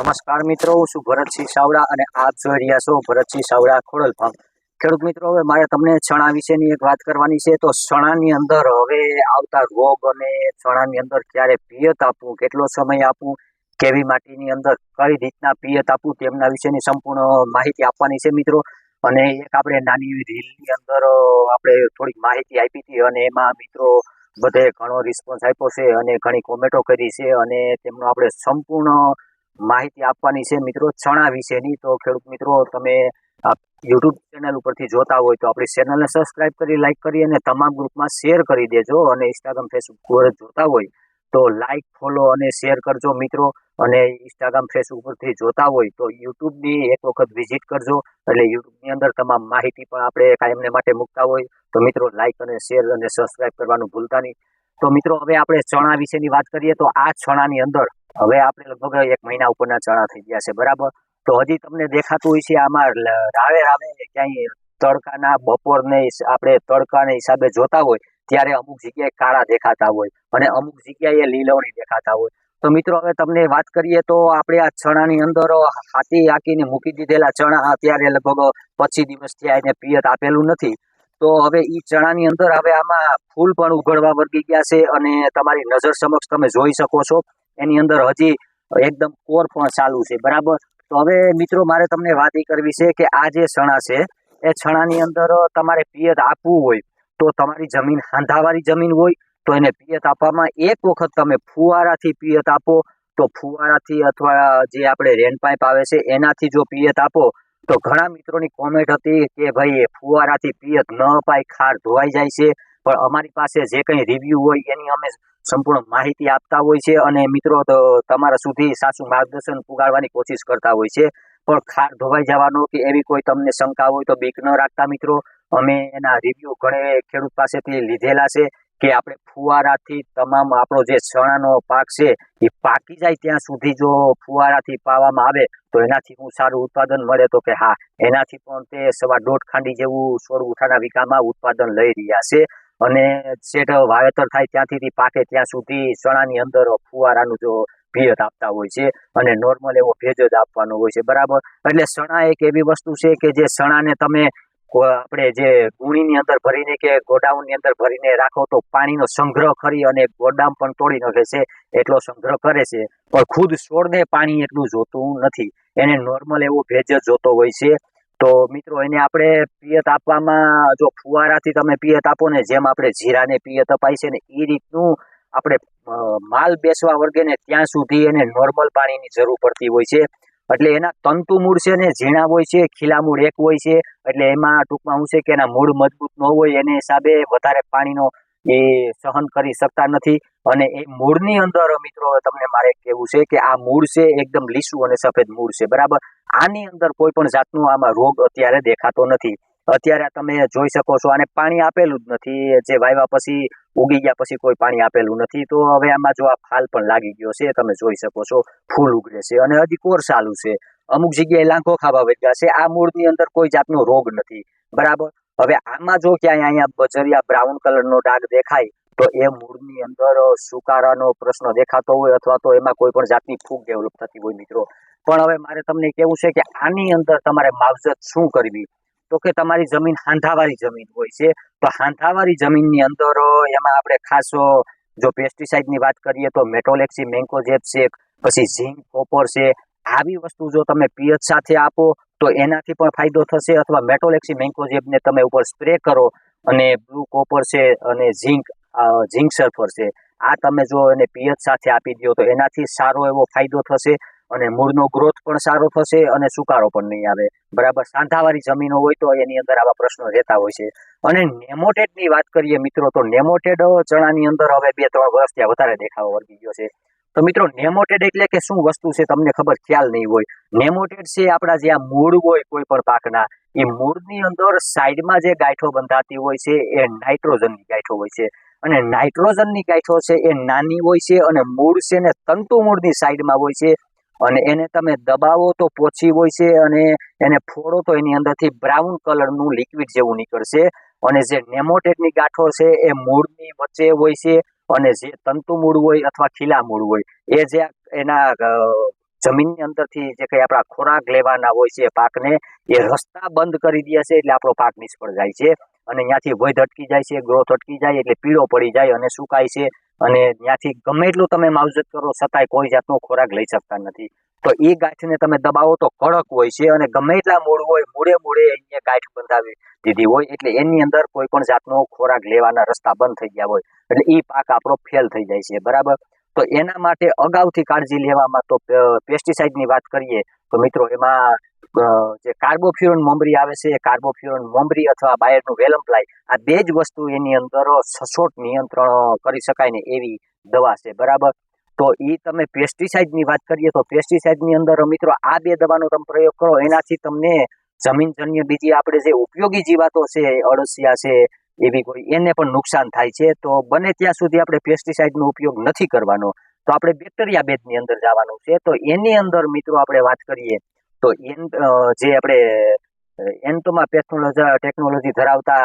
નમસ્કાર મિત્રો, હું છું ભરતસિંહ સાવડા અને આપ જોઈ રહ્યા છો ભરતસિંહ સાવડા ખોડલ ફાર્મ. ખેડૂત મિત્રો, હવે મારે તમને ચણા વિશેની એક વાત કરવાની છે. તો ચણાની અંદર હવે આવતા રોગ અને ચણાની અંદર ક્યારે પિયત આપવું, કેટલો સમય આપવું, કેવી માટીની અંદર કઈ રીતના પિયત આપવું, તેમના વિશેની સંપૂર્ણ માહિતી આપવાની છે મિત્રો. અને એક આપણે નાની એવી રીલની અંદર આપણે થોડીક માહિતી આપી હતી અને એમાં મિત્રો બધે ઘણો રિસ્પોન્સ આપ્યો છે અને ઘણી કોમેન્ટો કરી છે અને તેમનો આપણે સંપૂર્ણ માહિતી આપવાની છે મિત્રો ચણા વિશેની. તો ખેડૂત મિત્રો, તમે યુટ્યુબ ચેનલ ઉપરથી જોતા હોય તો આપણી ચેનલને સબસ્ક્રાઇબ કરી, લાઈક કરી અને તમામ ગ્રુપમાં શેર કરી દેજો. અને ઇન્સ્ટાગ્રામ, ફેસબુક પર જોતા હોય તો લાઈક, ફોલો અને શેર કરજો મિત્રો. અને ઇન્સ્ટાગ્રામ, ફેસબુક પરથી જોતા હોય તો યુટ્યુબની એક વખત વિઝિટ કરજો. એટલે યુટ્યુબની અંદર તમામ માહિતી પણ આપણે કાયમને માટે મૂકતા હોય તો મિત્રો લાઈક અને શેર અને સબસ્ક્રાઇબ કરવાનું ભૂલતા નહીં. તો મિત્રો, હવે આપણે ચણા વિશેની વાત કરીએ તો આ ચણાની અંદર હવે આપણે લગભગ 1 મહિના ઉપરના ચણા થઈ ગયા છે, બરાબર. તો હજી તમને દેખાતું હોય છે આમાં રાવે રાવે ક્યાંય તડકાના બપોરને આપણે તડકાના હિસાબે જોતા હોય ત્યારે અમુક જગ્યાએ કાળા દેખાતા હોય અને અમુક જગ્યાએ લીલવણી દેખાતા હોય. તો મિત્રો, હવે તમને વાત કરીએ તો આપણે આ ચણાની અંદર હાથી હાકીને મૂકી દીધેલા ચણા અત્યારે લગભગ 25 દિવસથી એને પિયત આપેલું નથી. તો હવે ઈ ચણાની અંદર હવે આમાં ફૂલ પણ ઉઘડવા વર્ગી ગયા છે અને તમારી નજર સમક્ષ તમે જોઈ શકો છો એની અંદર હજી એકદમ કોર પણ ચાલુ છે, બરાબર. તો હવે મિત્રો, મારે તમને વાત એ કરવી છે કે આ જે ચણા છે એ ચણાની અંદર તમારે પિયત આપવું હોય તો તમારી જમીન હાંધાવાળી જમીન હોય તો એને પિયત આપવામાં એક વખત તમે ફુવારાથી પિયત આપો. તો ફુવારાથી અથવા જે આપણે રેન પાઇપ આવે છે એનાથી જો પિયત આપો તો ઘણા મિત્રોની કોમેન્ટ હતી કે ભાઈ ફુવારાથી પિયત ન અપાય, ખાર ધોવાઈ જાય છે. પણ અમારી પાસે જે કંઈ રિવ્યુ હોય એની અમે સંપૂર્ણ માહિતી આપતા હોય છે અને મિત્રો તમારા સુધી સાચું માર્ગદર્શન પુગાડવાની કોશિશ કરતા હોય છે. પણ ખાર ધોવાઈ જવાનો કે એવી કોઈ તમને શંકા હોય તો બીક ન રાખતા મિત્રો. અમે એના રિવ્યુ ઘણે ખેડૂત પાસેથી લીધેલા છે કે આપણે ફુવારાથી તમામ આપણો જે ચણાનો પાક છે એ પાકી જાય ત્યાં સુધી જો ફુવારાથી પાવામાં આવે તો એનાથી હું સારું ઉત્પાદન મળે. તો કે હા, એનાથી પણ તે 1.5 ખાંડી જેવું 16 ગુંઠાના વીઘામાં ઉત્પાદન લઈ રહ્યા છે. અને સેટ વાવેતર થાય ત્યાંથી પાકે ત્યાં સુધી ચણાની અંદર ફુવારાનું જો પિયત આપતા હોય છે અને નોર્મલ એવો ભેજ જ આપવાનો હોય છે, બરાબર. એટલે ચણા એક એવી વસ્તુ છે કે જે ચણાને તમે આપણે જે ગુણીની અંદર ભરીને કે ગોડાઉનની અંદર ભરીને રાખો તો પાણીનો સંગ્રહ કરી અને ગોડાઉન પણ તોડી નાખે છે, એટલો સંગ્રહ કરે છે. પણ ખુદ છોડને પાણી એટલું જોતું નથી, એને નોર્મલ એવો ભેજ જ જોતો હોય છે. તો મિત્રો, એને આપણે પિયત આપવામાં જો ફુવારાથી તમે પિયત આપો ને, જેમ આપણે જીરાને પિયત અપાય છે ને એ રીતનું આપણે માલ બેસવા વર્ગે ને ત્યાં સુધી એને નોર્મલ પાણીની જરૂર પડતી હોય છે. એટલે એના તંતુ મૂળ છે ને ઝીણા હોય છે, ખીલા મૂળ એક હોય છે. એટલે એમાં ટૂંકમાં શું છે કે એના મૂળ મજબૂત ન હોય એને હિસાબે વધારે પાણીનો એ સહન કરી શકતા નથી. અને એ મૂળની અંદર મિત્રો તમને મારે કહેવું છે કે આ મૂળ છે એકદમ લીસું અને સફેદ મૂળ છે, બરાબર. આની અંદર કોઈ પણ જાતનું આમાં રોગ અત્યારે દેખાતો નથી. અત્યારે તમે જોઈ શકો છો આને પાણી આપેલું જ નથી, જે વાવ્યા પછી ઉગી ગયા પછી કોઈ પાણી આપેલું નથી. તો હવે આમાં જો આ ફાલ પણ લાગી ગયો છે, તમે જોઈ શકો છો ફૂલ ઉગડે છે અને હજી કોર ચાલુ છે. અમુક જગ્યાએ લાંખો ખાવા વધ્યા છે. આ મૂળની અંદર કોઈ જાતનો રોગ નથી, બરાબર. હવે આમાં જો ક્યાંય અહીંયા બજરિયા બ્રાઉન કલરનો ડાઘ દેખાય તો એ મૂળની અંદર સુકારાનો પ્રશ્ન દેખાતો હોય અથવા તો એમાં કોઈ પણ જાતની ફૂગ ડેવલપ થતી હોય મિત્રો. પણ હવે મારે તમને કેવું છે કે આની અંદર તમારે માવજત શું કરવી. તો કે તમારી જમીન હાંધાવાળી જમીન હોય છે તો હાંધાવાળી જમીનની અંદર એમાં આપણે ખાસ જો પેસ્ટિસાઇડની વાત કરીએ તો મેટોલેક્સી મેન્કોજેબ છે, પછી ઝીંક, કોપર છે. આવી વસ્તુ જો તમે પિયત સાથે આપો તો એનાથી પણ ફાયદો થશે, અથવા મેટોલેક્સી મેન્કોજેબને તમે ઉપર સ્પ્રે કરો અને બ્લુ કોપર છે અને ઝીંક સલ્ફર છે, આ તમે જો એને પિયત સાથે આપી દો તો એનાથી સારો એવો ફાયદો થશે અને મૂળનો ગ્રોથ પણ સારો થશે અને સુકારો પણ નહીં આવે, બરાબર. સાંધાવાળી જમીનો હોય તો એની અંદર આવા પ્રશ્નો રહેતા હોય છે. અને નેમોટેડની વાત કરીએ મિત્રો તો નેમોટેડ ચણાની અંદર હવે 2-3 વર્ષ ત્યાં વધારે દેખાવા વર્ગી ગયો છે. તો મિત્રો, નેમોટેડ એટલે કે શું વસ્તુ છે તમને ખબર ખ્યાલ નહીં હોય. નેમોટેડ છે આપણા જે આ મૂળ હોય કોઈ પણ પાકના, એ મૂળની અંદર સાઈડમાં જે ગાંઠો બંધાતી હોય છે એ નાઇટ્રોજનની ગાંઠો હોય છે. અને નાઇટ્રોજનની ગાંઠો છે એ નાની હોય છે અને મૂળ છે ને તંતુ મૂળની સાઈડમાં હોય છે. અને એને તમે દબાવો તો પોચી હોય છે અને એને ફોડો તો એની અંદરથી બ્રાઉન કલરનું લિક્વિડ જેવું નીકળશે. અને જે નેમોટેડની ગાંઠો છે એ મૂળની વચ્ચે હોય છે અને જે તંતુ મૂળ હોય અથવા ખીલા મૂળ હોય એ જે એના જમીનની અંદરથી જે કઈ આપણા ખોરાક લેવાના હોય છે પાકને, એ રસ્તા બંધ કરી દે છે એટલે આપણો પાક નિષ્ફળ જાય છે અને ત્યાંથી વધ અટકી જાય છે, ગ્રોથ અટકી જાય એટલે પીળો પડી જાય અને સુકાય છે અને ત્યાંથી ગમે એટલું તમે માવજત કરો છતાંય કોઈ જાતનો ખોરાક લઈ શકતા નથી. તો એ ગાંઠને તમે દબાવો તો કડક હોય છે અને ગમે એટલા મૂળ હોય મૂળે અહીંયા ગાંઠ બંધાવી દીધી હોય એટલે એની અંદર કોઈ પણ જાતનો ખોરાક લેવાના રસ્તા બંધ થઈ ગયા હોય એટલે એ પાક આપણો ફેલ થઈ જાય છે, બરાબર. તો એના માટે અગાઉથી કાળજી લેવામાં તો પેસ્ટિસાઇડની વાત કરીએ તો મિત્રો એમાં જે કાર્બોફ્યુરન મોમરી આવે છે, કાર્બોફ્યુરન મોમરી અથવા બાયરનું વેલમ્પ્લાય, આ બે જ વસ્તુ એની અંદર સચોટ નિયંત્રણ કરી શકાય ને એવી દવા છે, બરાબર. તો એ તમે પેસ્ટિસાઇડની વાત કરીએ તો પેસ્ટિસાઇડની અંદર મિત્રો આ બે દવાનો તમે પ્રયોગ કરો એનાથી તમને જમીનજન્ય બીજી આપણે જે ઉપયોગી જીવાતો છે, અળસિયા છે એવી કોઈ, એને પણ નુકસાન થાય છે. તો બને ત્યાં સુધી આપણે પેસ્ટિસાઇડનો ઉપયોગ નથી કરવાનો, તો આપણે બેક્ટેરિયા બેઝની અંદર જવાનું છે. તો એની અંદર મિત્રો આપણે વાત કરીએ તો જે આપણે એન્ટોમા ટેકનોલોજી ધરાવતા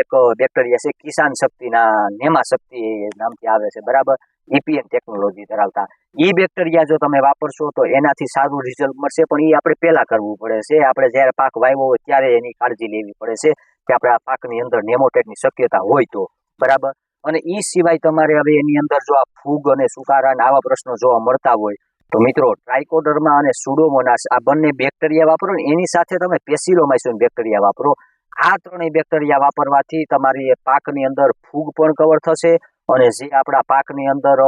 એક બેક્ટેરિયા છે, કિસાન શક્તિના નેમા શક્તિ નામથી આવે છે, બરાબર. EPN ટેકનોલોજી ધરાવતા એ બેક્ટેરિયા જો તમે વાપરશો તો એનાથી સારું રિઝલ્ટ મળશે, પણ એ આપણે પહેલા કરવું પડે છે. આપણે જ્યારે પાક વાવ્યો હોય ત્યારે એની કાળજી લેવી પડે છે કે આપણે આ પાકની અંદર નેમોટેડની શક્યતા હોય તો, બરાબર. અને એ સિવાય તમારે હવે એની અંદર જો આ ફૂગ અને સુકારા આવા પ્રશ્નો જોવા મળતા હોય તો મિત્રો ટ્રાઇકોડર્મા અને સુડોમોનાસ આ બંને બેક્ટેરિયા વાપરો ને એની સાથે તમે પેસિલોમાઇસિન બેક્ટેરિયા વાપરો. આ ત્રણેય બેક્ટેરિયા વાપરવાથી તમારી પાકની અંદર ફૂગ પણ કવર થશે અને જે આપણા પાકની અંદર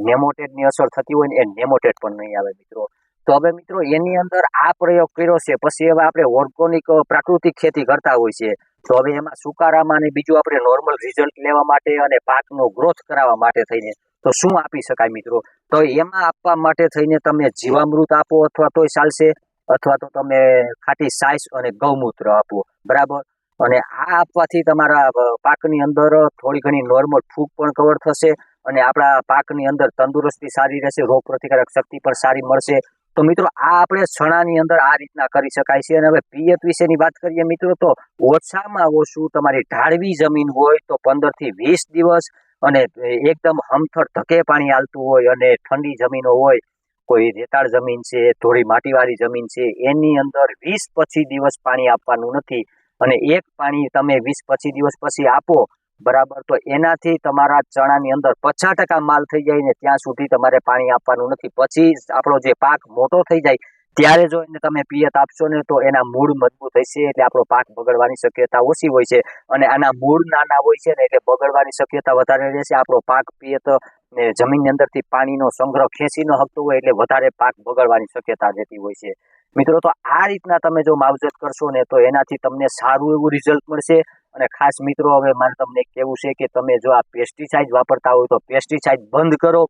નેમોટેડની અસર થતી હોય ને એ નેમોટેડ પણ નહીં આવે મિત્રો. તો હવે મિત્રો એની અંદર આ પ્રયોગ કર્યો છે, પછી હવે આપણે ઓર્ગોનિક પ્રાકૃતિક ખેતી કરતા હોય છે તો હવે એમાં સુકારામાં ને બીજું આપણે નોર્મલ રિઝલ્ટ લેવા માટે અને પાકનો ગ્રોથ કરાવવા માટે થઈને તો શું આપી શકાય મિત્રો? તો એમાં આપવા માટે થઈને તમે જીવામૃત આપો અથવા તોય ચાલશે, અથવા તો તમે ખાટી સાઈસ અને ગૌમૂત્ર આપો, બરાબર. અને આ આપવાથી તમારા પાકની અંદર થોડી ઘણી નોર્મલ ફૂગ પણ કવર થશે અને આપણા પાકની અંદર તંદુરસ્તી સારી રહેશે, રોગ પ્રતિકારક શક્તિ પણ સારી મળશે. તો મિત્રો આ આપણે ચણાની અંદર આ રીતના કરી શકાય છે. અને હવે પિયત વિશેની વાત કરીએ મિત્રો તો ઓછામાં ઓછું તમારી ઢાળવી જમીન હોય તો 15 થી 20 દિવસ અને એકદમ હમથળ ધકે પાણી હાલતું હોય અને ઠંડી જમીનો હોય, કોઈ રેતાળ જમીન છે, થોડી માટીવાળી જમીન છે, એની અંદર 20-25 દિવસ પાણી આપવાનું નથી અને એક પાણી તમે 20-25 દિવસ પછી આપો, બરાબર. તો એનાથી તમારા ચણાની અંદર 50% માલ થઈ જાય ને ત્યાં સુધી તમારે પાણી આપવાનું નથી. પછી આપણો જે પાક મોટો થઈ જાય ત્યારે જો એને તમે પિયત આપશો ને તો એના મૂળ મજબૂત હશે એટલે આપણો પાક બગડવાની શક્યતા ઓછી હોય છે અને આના મૂળ નાના હોય છે ને એટલે બગડવાની શક્યતા વધારે રહેશે. આપણો પાક પિયત ને જમીનની અંદરથી પાણીનો સંગ્રહ ખેંચી ન શકતો હોય એટલે વધારે પાક બગડવાની શક્યતા રહેતી હોય છે મિત્રો. તો આ રીતના તમે જો માવજત કરશો ને તો એનાથી તમને સારું એવું રિઝલ્ટ મળશે. અને ખાસ મિત્રો હવે મારે તમને કહેવું છે કે તમે જો આ પેસ્ટિસાઇડ વાપરતા હોય તો પેસ્ટિસાઇડ બંધ કરો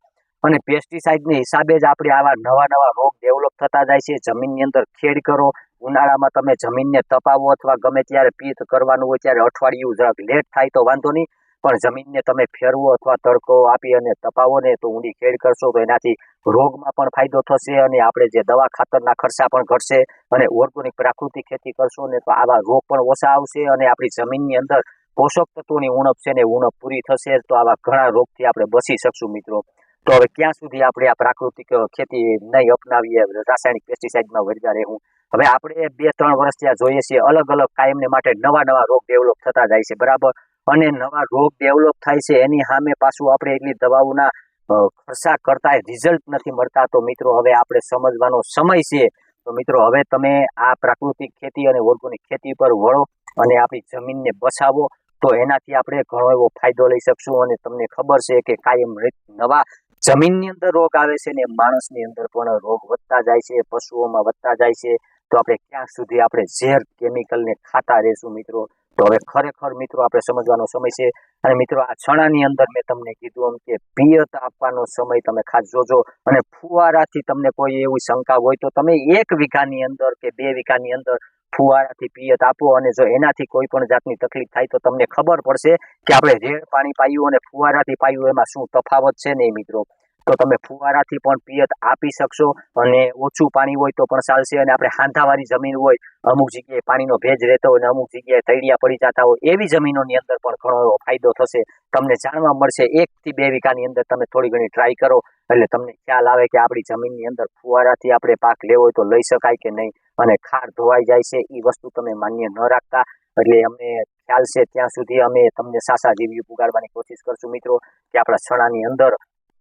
અને પેસ્ટિસાઇડને હિસાબે જ આપણે આવા નવા રોગ ડેવલપ થતા જાય છે. જમીનની અંદર ખેડ કરો, ઉનાળામાં તમે જમીનને તપાવો અથવા ગમે ત્યારે પિયત કરવાનું હોય ત્યારે અઠવાડિયું જરાક લેટ થાય તો વાંધો નહીં, પણ જમીનને તમે ફેરવો અથવા તડકો આપી અને તપાવો ને તો ઊંડી ખેડ કરશો તો એનાથી રોગમાં પણ ફાયદો થશે અને આપણે જે દવા ખાતરના ખર્ચા પણ ઘટશે અને ઓર્ગોનિક પ્રાકૃતિક ખેતી કરશો ને તો આવા રોગ પણ ઓછા આવશે અને આપણી જમીનની અંદર પોષક તત્વોની ઉણપ છે ને ઉણપ પૂરી થશે. તો આવા ઘણા રોગથી આપણે બચી શકશું મિત્રો. તો હવે ક્યાં સુધી આપણે આ પ્રાકૃતિક ખેતી નહીં અપનાવીએ, રાસાયણિક પેસ્ટિસાઇડમાં વળગ્યા રહેવું? હવે આપણે 2-3 વર્ષ ત્યાં જોઈએ છીએ અલગ અલગ કાયમને માટે નવા રોગ ડેવલપ થતા જાય છે, બરાબર. અને નવા રોગ ડેવલપ થાય છે એની સામે પાછું આપણે એટલી દવાઓના ખર્ચા કરતા રિઝલ્ટ નથી મળતા. તો મિત્રો હવે આપણે સમજવાનો સમય છે. તો મિત્રો હવે તમે આ પ્રાકૃતિક ખેતી અને ઓર્ગોનિક ખેતી પર વળો અને આપણી જમીનને બચાવો તો એનાથી આપણે ઘણો એવો ફાયદો લઈ શકશું. અને તમને ખબર છે કે કાયમ નવા જમીનની અંદર રોગ આવે છે ને માણસની અંદર પણ રોગ વધતા જાય છે, પશુઓમાં વધતા જાય છે. તો આપણે ક્યાં સુધી આપણે ઝેર કેમિકલને ખાતા રહેશું મિત્રો? તો હવે ખરેખર મિત્રો આપણે સમજવાનો સમય છે. અને મિત્રો આ ચણાની અંદર મેં તમને કીધું એમ કે પિયત આપવાનો સમય તમે ખાસ જોજો. અને ફુવારાથી તમને કોઈ એવી શંકા હોય તો તમે 1 વીઘાની અંદર કે 2 વીઘાની અંદર ફુવારાથી પિયત આપો અને જો એનાથી કોઈ પણ જાતની તકલીફ થાય તો તમને ખબર પડશે કે આપણે રેડ પાણી પાયું અને ફુવારાથી પાયું એમાં શું તફાવત છે ને મિત્રો. તો તમે ફુવારાથી પણ પિયત આપી શકશો અને ઓછું પાણી હોય તો પણ ચાલશે. અને આપણે હાંધાવાળી જમીન હોય, અમુક જગ્યાએ પાણીનો ભેજ રહેતો હોય અને અમુક જગ્યાએ તળિયા પડી જતા હોય, એવી જમીનોની અંદર પણ ઘણો એવો ફાયદો થશે. તમને જાણવા મળશે 1 થી 2 વીઘાની અંદર તમે થોડી ઘણી ટ્રાય કરો એટલે તમને ખ્યાલ આવે કે આપણી જમીનની અંદર ફુવારાથી આપણે પાક લેવો હોય તો લઈ શકાય કે નહીં, અને ખાર ધોવાઈ જાય છે એ વસ્તુ તમે માન્ય ન રાખતા. એટલે અમને ખ્યાલ છે ત્યાં સુધી અમે તમને સાચા રિવ્યુ પુગાડવાની કોશિશ કરશું મિત્રો, કે આપણા ચણાની અંદર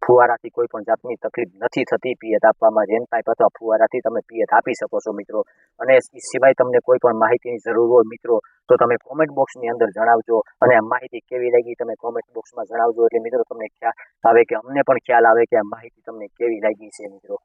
ફુવારાથી કોઈ પણ જાતની તકલીફ નથી થતી. પિયત આપવામાં રેન પાઇપ અથવા ફુવારાથી તમે પિયત આપી શકો છો મિત્રો. અને એ સિવાય તમને કોઈ પણ માહિતીની જરૂર હોય મિત્રો તો તમે કોમેન્ટ બોક્સની અંદર જણાવજો, અને આ માહિતી કેવી લાગી તમે કોમેન્ટ બોક્સમાં જણાવજો. એટલે મિત્રો તમને ખ્યાલ આવે કે અમને પણ ખ્યાલ આવે કે આ માહિતી તમને કેવી લાગી છે મિત્રો.